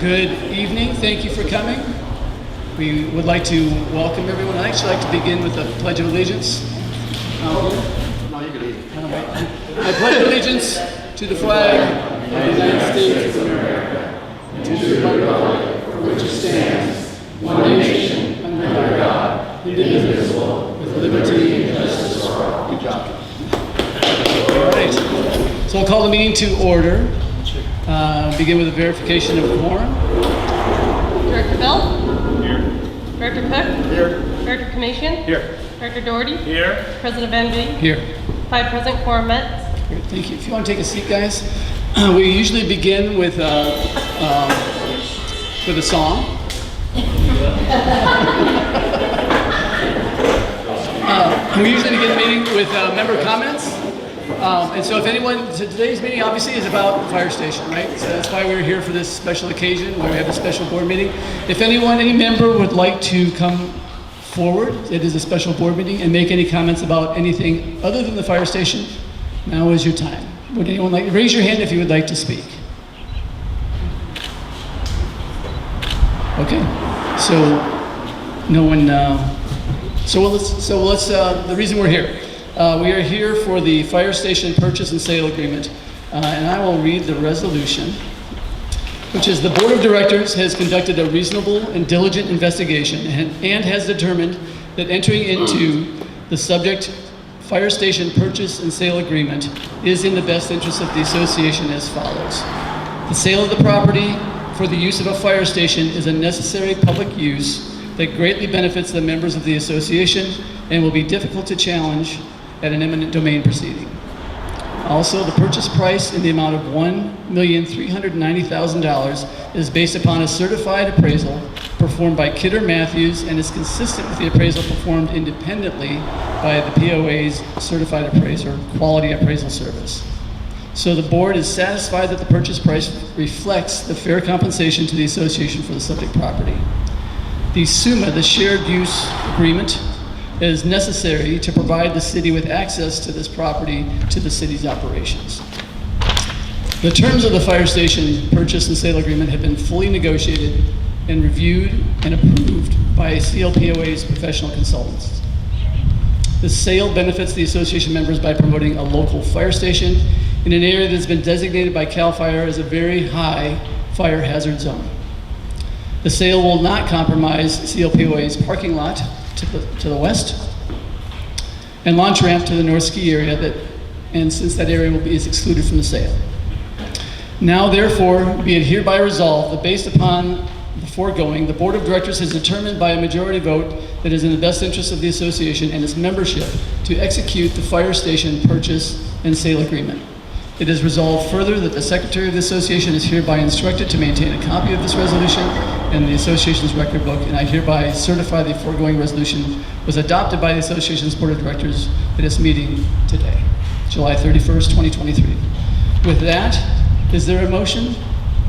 Good evening. Thank you for coming. We would like to welcome everyone. I'd actually like to begin with the Pledge of Allegiance. I pledge allegiance to the flag of the United States of America, and to the republic for which it stands, one nation, under God, indivisible, with liberty and justice for all. Good job. All right. So I'll call the meeting to order. Begin with a verification of quorum. Director Bell? Here. Director Cook? Here. Director Commission? Here. Director Doherty? Here. President Benvey? Here. 5 present, quorum met. Great, thank you. If you want to take a seat, guys. We usually begin with a song. We usually begin the meeting with member comments. And so if anyone, so today's meeting obviously is about the fire station, right? So that's why we're here for this special occasion where we have a special board meeting. If anyone, any member would like to come forward, it is a special board meeting, and make any comments about anything other than the fire station, now is your time. Would anyone like to raise your hand if you would like to speak? Okay, so no one, the reason we're here. We are here for the fire station purchase and sale agreement, and I will read the resolution, which is the Board of Directors has conducted a reasonable and diligent investigation and has determined that entering into the subject fire station purchase and sale agreement is in the best interest of the association as follows. The sale of the property for the use of a fire station is a necessary public use that greatly benefits the members of the association and will be difficult to challenge at an eminent domain proceeding. Also, the purchase price in the amount of $1,390,000 is based upon a certified appraisal performed by Kidder Matthews and is consistent with the appraisal performed independently by the POA's certified appraiser, Quality Appraisal Service. So the board is satisfied that the purchase price reflects the fair compensation to the association for the subject property. The SUMA, the shared use agreement, is necessary to provide the city with access to this property to the city's operations. The terms of the fire station purchase and sale agreement have been fully negotiated and reviewed and approved by CLPOA's professional consultants. The sale benefits the association members by promoting a local fire station in an area that has been designated by CAL FIRE as a very high fire hazard zone. The sale will not compromise CLPOA's parking lot to the west and launch ramp to the north ski area and since that area is excluded from the sale. Now therefore be it hereby resolved that based upon the foregoing, the Board of Directors has determined by a majority vote that it is in the best interest of the association and its membership to execute the fire station purchase and sale agreement. It is resolved further that the Secretary of the Association is hereby instructed to maintain a copy of this resolution in the Association's record book, and I hereby certify the foregoing resolution was adopted by the Association's Board of Directors at its meeting today, July 31st, 2023. With that, is there a motion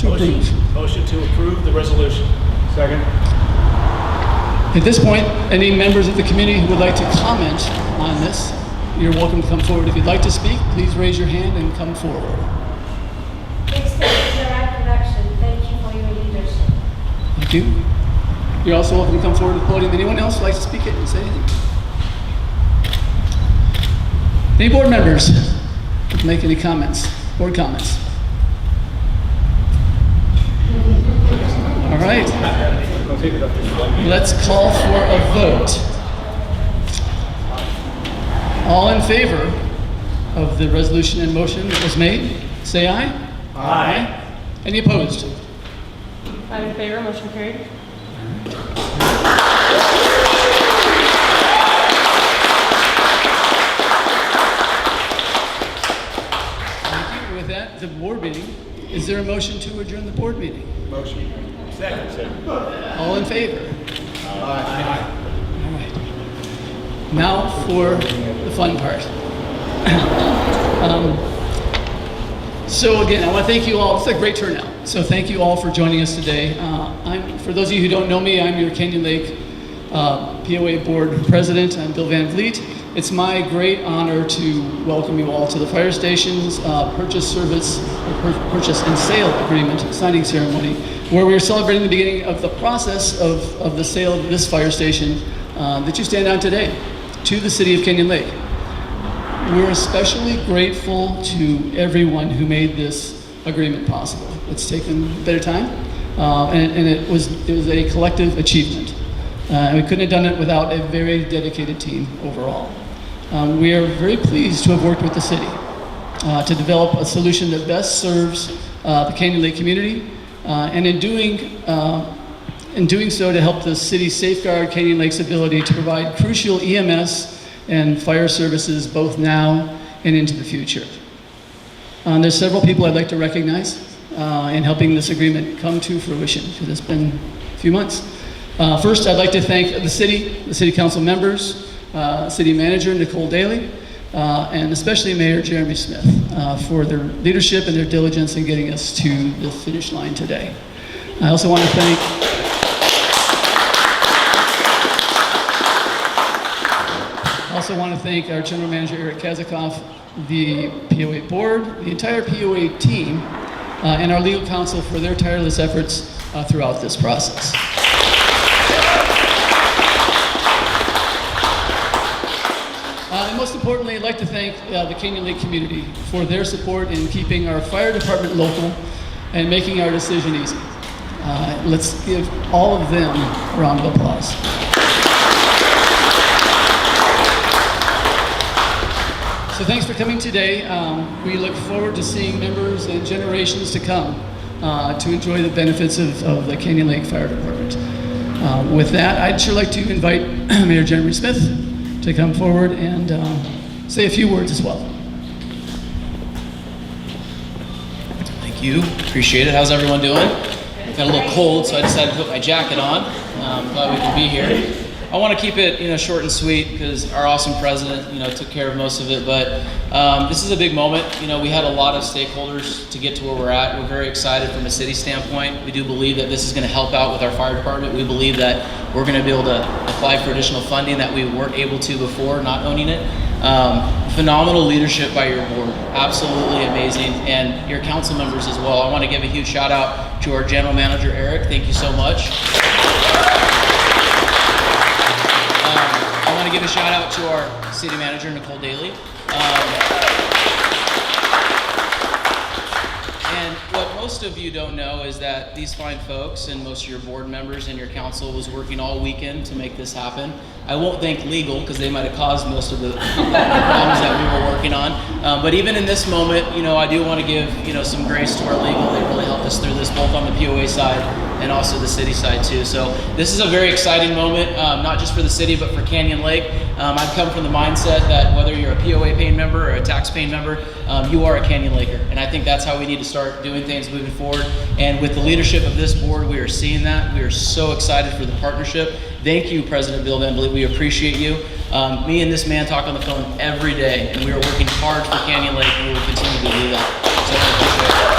to approve? Motion to approve the resolution. Second. At this point, any members of the community who would like to comment on this, you're welcome to come forward. If you'd like to speak, please raise your hand and come forward. Extend your recollection. Thank you for your leadership. Thank you. You're also welcome to come forward to the podium. Anyone else would like to speak it and say anything? Any board members make any comments? Board comments? All right. Let's call for a vote. All in favor of the resolution in motion that was made, say aye. Aye. Any opposed? I'm in favor, motion carried. Thank you. With that, the board meeting, is there a motion to adjourn the board meeting? Motion. Second. All in favor? Aye. All right. Now for the fun part. So again, I want to thank you all. It's a great turnout. So thank you all for joining us today. For those of you who don't know me, I'm your Canyon Lake POA Board President. I'm Bill Van Vliet. It's my great honor to welcome you all to the fire station's purchase and sale agreement signing ceremony, where we are celebrating the beginning of the process of the sale of this fire station that you stand on today to the city of Canyon Lake. We're especially grateful to everyone who made this agreement possible. It's taken a bit of time, and it was a collective achievement. We couldn't have done it without a very dedicated team overall. We are very pleased to have worked with the city to develop a solution that best serves the Canyon Lake community, and in doing so to help the city safeguard Canyon Lake's ability to provide crucial EMS and fire services both now and into the future. There's several people I'd like to recognize in helping this agreement come to fruition, because it's been a few months. First, I'd like to thank the city council members, city manager Nicole Daly, and especially Mayor Jeremy Smith for their leadership and their diligence in getting us to the finish line today. I also want to thank our General Manager Eric Kazikoff, the POA board, the entire POA team, and our legal counsel for their tireless efforts throughout this process. And most importantly, I'd like to thank the Canyon Lake community for their support in keeping our fire department local and making our decision easy. Let's give all of them a round of applause. So thanks for coming today. We look forward to seeing members and generations to come to enjoy the benefits of the Canyon Lake Fire Department. With that, I'd sure like to invite Mayor Jeremy Smith to come forward and say a few words as well. Thank you. Appreciate it. How's everyone doing? Got a little cold, so I decided to put my jacket on. Glad we could be here. I want to keep it, short and sweet because our awesome president, took care of most of it. But this is a big moment. We had a lot of stakeholders to get to where we're at. We're very excited from a city standpoint. We do believe that this is going to help out with our fire department. We believe that we're going to be able to apply for additional funding that we weren't able to before, not owning it. Phenomenal leadership by your board, absolutely amazing, and your council members as well. I want to give a huge shout out to our general manager, Eric. Thank you so much. I want to give a shout out to our city manager, Nicole Daly. And what most of you don't know is that these fine folks and most of your board members and your council was working all weekend to make this happen. I won't thank legal because they might have caused most of the problems that we were working on. But even in this moment, I do want to give, some grace to our legal. They really helped us through this, both on the POA side and also the city side too. So this is a very exciting moment, not just for the city, but for Canyon Lake. I've come from the mindset that whether you're a POA paying member or a tax paying member, you are a Canyon Laker. And I think that's how we need to start doing things moving forward. And with the leadership of this board, we are seeing that. We are so excited for the partnership. Thank you, President Bill Van Vliet. We appreciate you. Me and this man talk on the phone every day, and we are working hard for Canyon Lake, and we will continue to do that. So I appreciate it.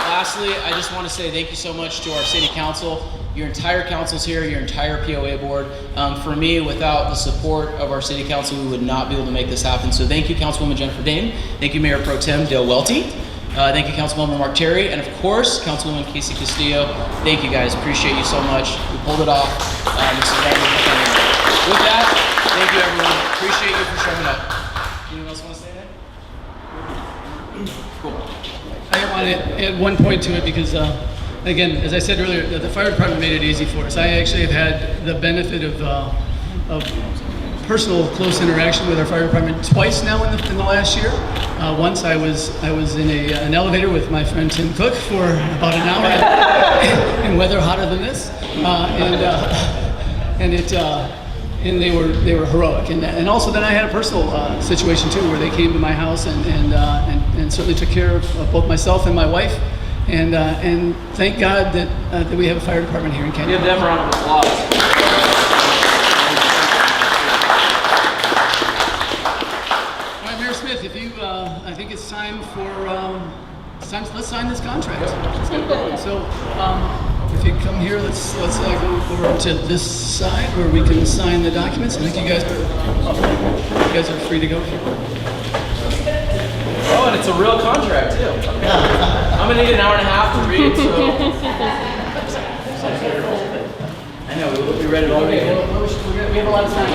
Lastly, I just want to say thank you so much to our city council. Your entire council's here, your entire POA board. For me, without the support of our city council, we would not be able to make this happen. So thank you, Councilwoman Jennifer Dane. Thank you, Mayor Pro Tem Dale Welty. Thank you, Councilmember Mark Terry, and of course, Councilwoman Casey Castillo. Thank you guys, appreciate you so much. We pulled it off. With that, thank you everyone. Appreciate you for showing up. Anyone else want to say that? Cool. I want to add one point to it because, again, as I said earlier, the fire department made it easy for us. I actually have had the benefit of personal close interaction with our fire department twice now in the last year. Once I was in an elevator with my friend Tim Cook for about an hour in weather hotter than this, and they were heroic. And also then I had a personal situation too, where they came to my house and certainly took care of both myself and my wife. And thank God that we have a fire department here in Canyon. Give them a round of applause. If you, I think it's time for, let's sign this contract. So, if you come here, let's go over to this side where we can sign the documents. I think you guys are free to go. Oh, and it's a real contract too. I'm gonna need an hour and a half to read, so. I know, we read it all weekend. We have a lot of time.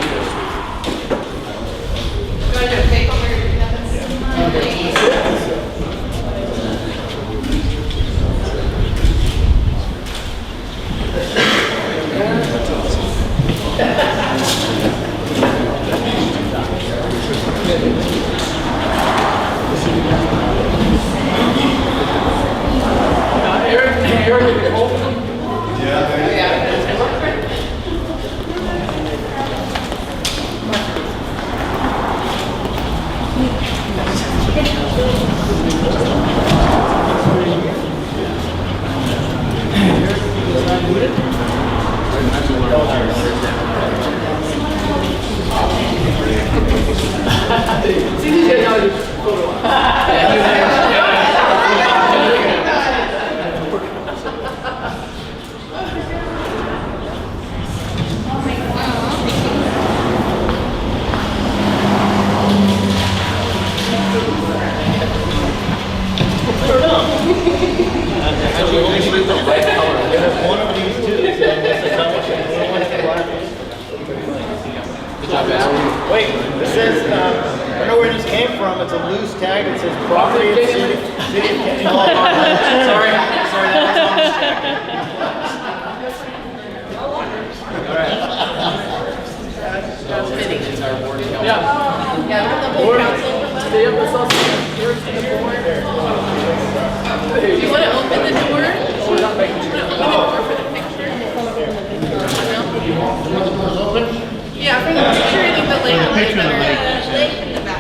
Wait, this says, I don't know where this came from. It's a loose tag. It says property of city of Kenny. Sorry, that was on this jacket. It's our board council. Yeah, we're the whole council. Do you want to open the door? Do you want to open the door for the picture? Yeah, for the picture, I think the layout would be better. Lake in the back.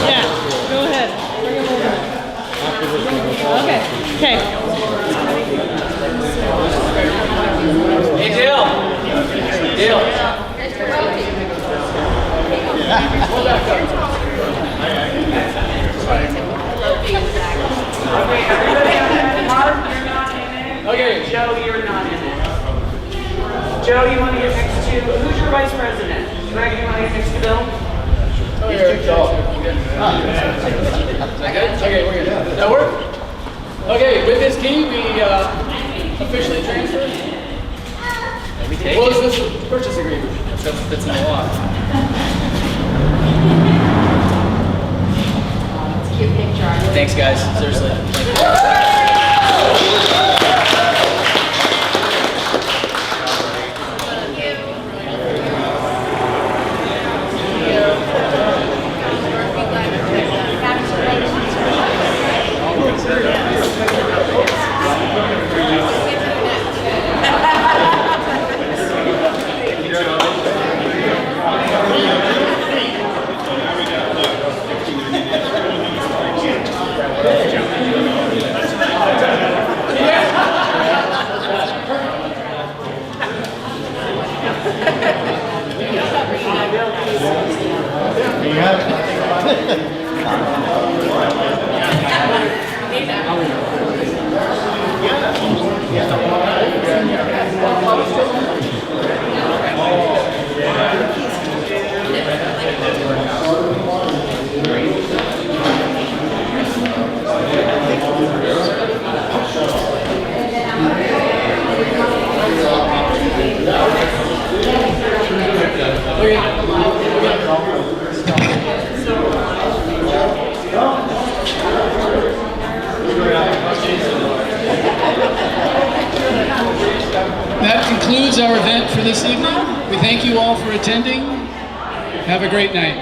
Yeah, go ahead. Bring him over. Okay. Okay. Hey, Dale. Dale. Okay, Joe, you're not in it. Joe, you want to get next to, who's your vice president? Greg, you want to get next to Bill? Is that good? Okay, we're good. Does that work? Okay, with this key, we officially transfer. What was this purchase agreement? That's in the law. Thanks, guys. Seriously. Thank That concludes our event for this evening. We thank you all for attending. Have a great night.